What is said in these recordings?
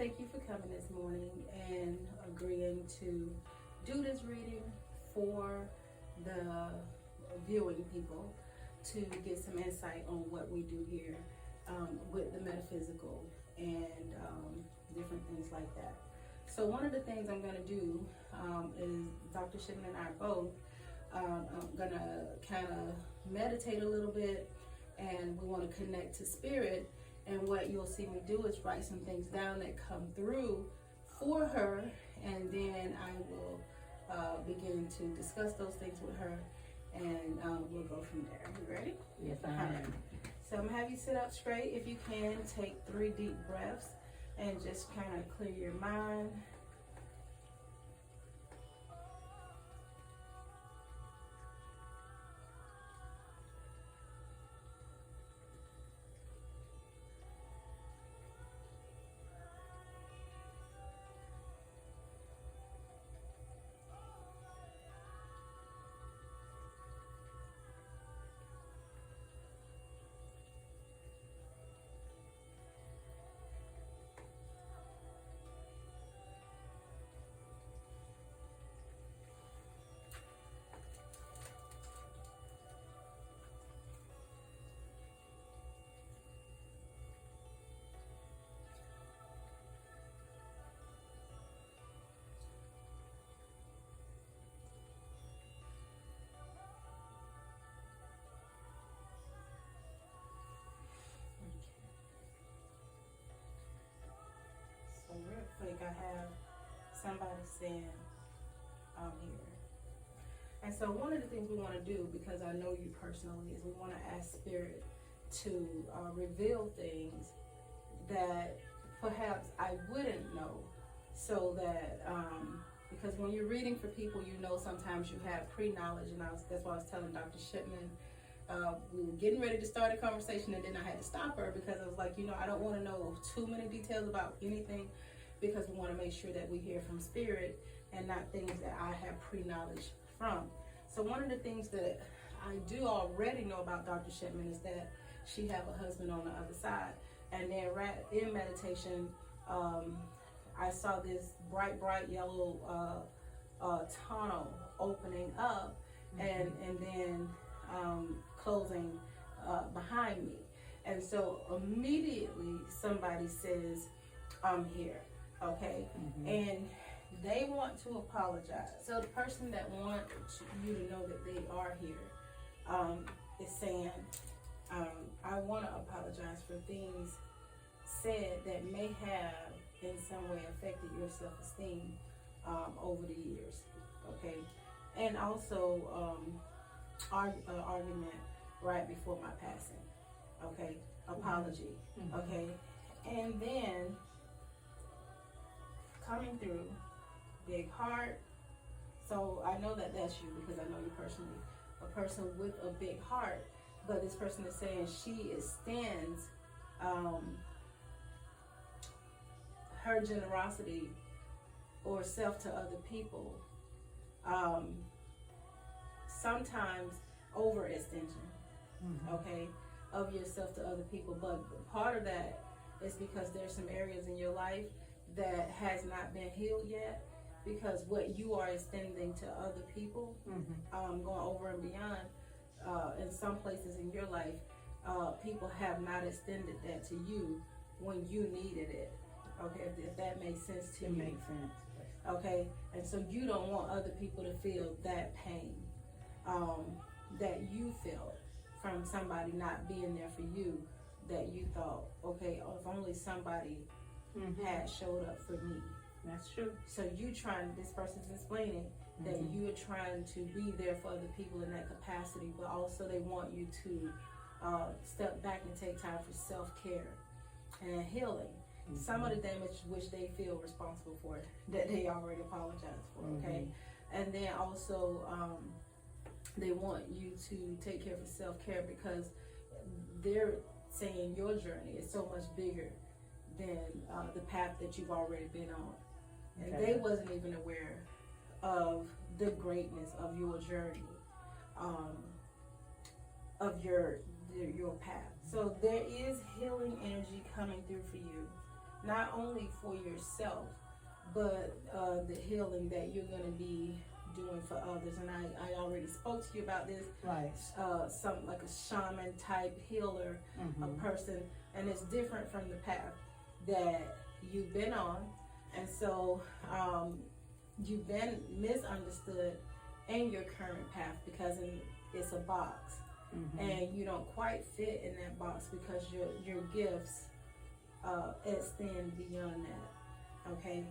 thank you for coming this morning and agreeing to do this reading for the viewing people to get some insight on what we do here with the metaphysical and different things like that. So one of the things I'm going to do is Dr. Shipman and I are both I'm going to kind of meditate a little bit, and we want to connect to spirit. And what you'll see me do is write some things down that come through for her, and then I will begin to discuss those things with her, and we'll go from there. You ready? Yes, I am. So I'm going to have you sit up straight. If you can, take 3 deep breaths and just kind of clear your mind. So real quick, I have somebody saying I'm here. And so one of the things we want to do, because I know you personally, is we want to ask Spirit to reveal things that perhaps I wouldn't know, so that, because when you're reading for people, you know sometimes you have pre-knowledge, and that's why I was telling Dr. Shipman, we were getting ready to start a conversation, and then I had to stop her because I was like, I don't want to know too many details about anything, because we want to make sure that we hear from Spirit and not things that I have pre-knowledge from. So one of the things that I do already know about Dr. Shipman is that she have a husband on the other side. And then right in meditation, I saw this bright yellow tunnel opening up, and then closing behind me. And so immediately somebody says, I'm here, okay? And they want to apologize. So the person that wants you to know that they are here is saying, I want to apologize for things said that may have in some way affected your self-esteem over the years, okay? And also argument right before my passing, okay? Apology, okay? And then coming through, big heart. So I know that that's you because I know you personally, a person with a big heart. But this person is saying she extends her generosity or self to other people, sometimes overextension, okay, of yourself to other people. But part of that is because there's some areas in your life that has not been healed yet, because what you are extending to other people, going over and beyond, in some places in your life, people have not extended that to you when you needed it. Okay, if that makes sense to you. It makes sense. Okay, and so you don't want other people to feel that pain that you felt from somebody not being there for you, that you thought, okay, if only somebody had showed up for me. That's true. So this person's explaining that you are trying to be there for other people in that capacity, but also they want you to step back and take time for self-care and healing. Some of the damage which they feel responsible for, that they already apologized for, okay? And then also they want you to take care of self-care, because they're saying your journey is so much bigger than the path that you've already been on. And they wasn't even aware of the greatness of your journey, of your path. So there is healing energy coming through for you. not only for yourself, but the healing that you're going to be doing for others. And I already spoke to you about this. Right. Something like a shaman type healer, a person, and it's different from the path that you've been on. And so you've been misunderstood in your current path because it's a box. And you don't quite fit in that box because your gifts extend beyond that. Okay.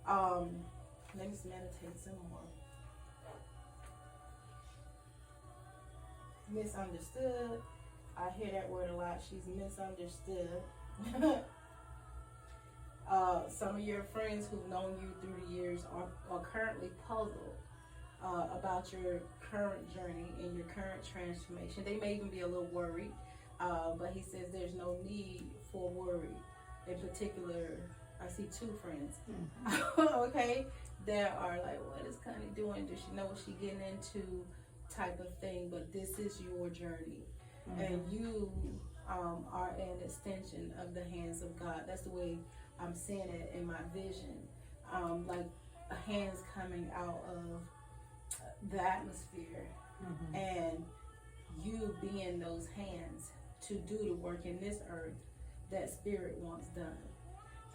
Let me just meditate some more. Misunderstood. I hear that word a lot. She's misunderstood. Some of your friends who've known you through the years are currently puzzled about your current journey and your current transformation. They may even be a little worried, but he says there's no need for worry. In particular, I see two friends, okay, that are like, what is Connie doing? Does she know what she's getting into? Type of thing. But this is your journey, and you are an extension of the hands of God. That's the way I'm seeing it in my vision, like hands coming out of the atmosphere, and you being those hands to do the work in this earth that Spirit wants done.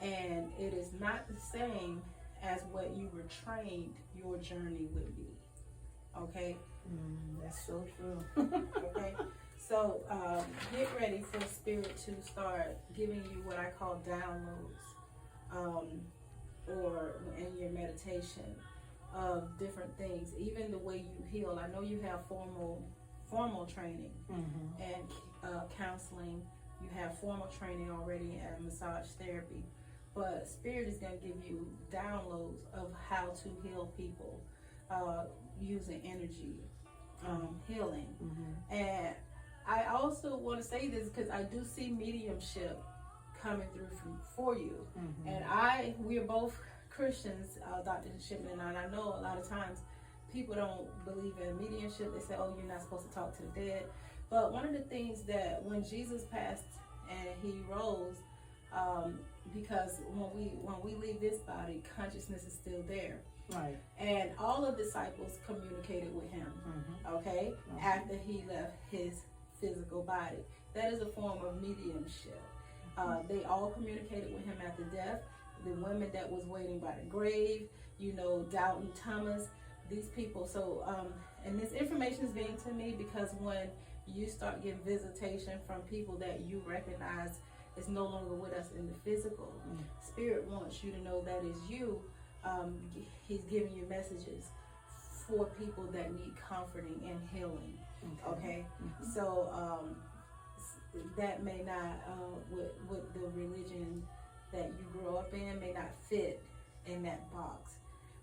And it is not the same as what you were trained your journey would be. Okay? That's so true. Okay? So get ready for Spirit to start giving you what I call downloads, or in your meditation of different things. Even the way you heal. I know you have formal training and counseling. You have formal training already and massage therapy. But Spirit is going to give you downloads of how to heal people using energy healing. And I also want to say this because I do see mediumship coming through for you. And we are both Christians, Dr. Shipman, and I know a lot of times people don't believe in mediumship. They say, oh, you're not supposed to talk to the dead. But one of the things that when Jesus passed and he rose, because when we leave this body, consciousness is still there. Right. And all the disciples communicated with him, okay, after he left his physical body. That is a form of mediumship. They all communicated with him after death. The women that was waiting by the grave, Doubting Thomas, these people. So, and this information is being to me because when you start getting visitation from people that you recognize is no longer with us in the physical, Spirit wants you to know that is you. He's giving you messages for people that need comforting and healing. Okay? So that may not, with the religion that you grew up in, may not fit in that box.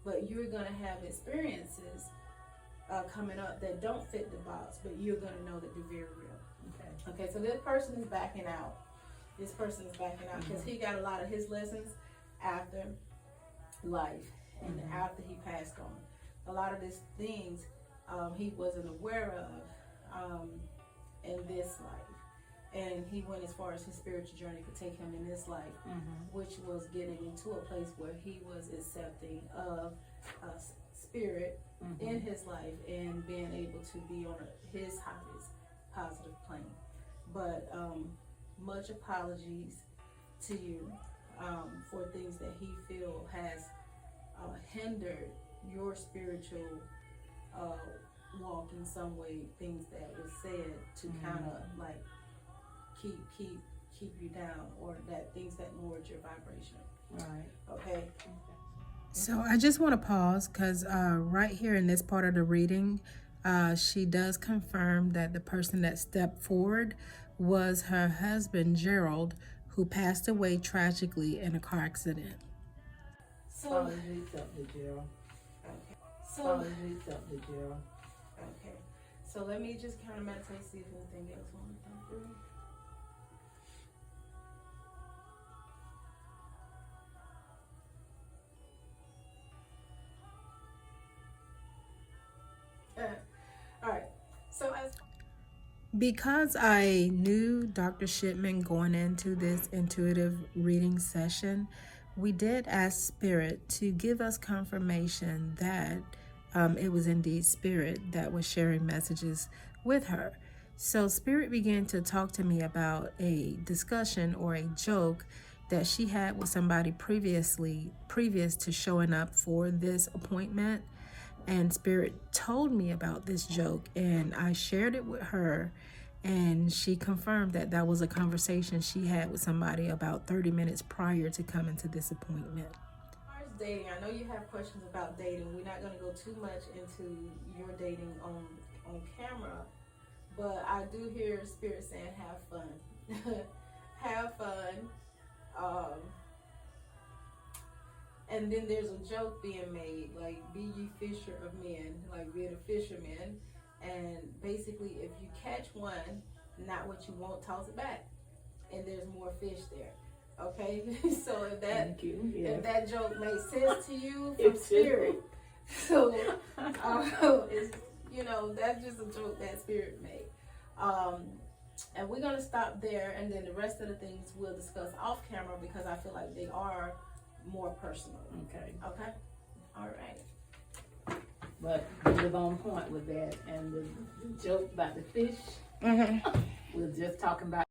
But you're going to have experiences coming up that don't fit the box, but you're going to know that they're very real. Okay, so this person is backing out. This person is backing out because he got a lot of his lessons after life and after he passed on. A lot of these things he wasn't aware of in this life. And he went as far as his spiritual journey could take him in this life, which was getting into a place where he was accepting of Spirit in his life and being able to be on his highest positive plane. But much apologies to you for things that he feel has hindered your spiritual walk in some way, things that was said to kind of like keep you down, or that things that lowered your vibration. Right. Okay. So I just want to pause because right here in this part of the reading, she does confirm that the person that stepped forward was her husband, Gerald, who passed away tragically in a car accident. So, Gerald. Okay. Gerald. Okay. So let me just kind of meditate, see if anything else wants to come through. All right. So Because I knew Dr. Shipman going into this intuitive reading session, we did ask Spirit to give us confirmation that it was indeed Spirit that was sharing messages with her. So Spirit began to talk to me about a discussion or a joke that she had with somebody previous to showing up for this appointment. And Spirit told me about this joke, and I shared it with her, and she confirmed that that was a conversation she had with somebody about 30 minutes prior to coming to this appointment. As far as dating, I know you have questions about dating. We're not going to go too much into your dating on camera, but I do hear Spirit saying have fun. Have fun. And then there's a joke being made, like, be ye fisher of men, like being a fisherman. And basically, if you catch one, not what you want, toss it back. And there's more fish there. Okay? So if that joke makes sense to you from Spirit. So, it's, that's just a joke that Spirit made. And we're going to stop there, and then the rest of the things we'll discuss off camera because I feel like they are more personal. Okay. All right. But we live on point with that, and the joke about the fish. We're just talking about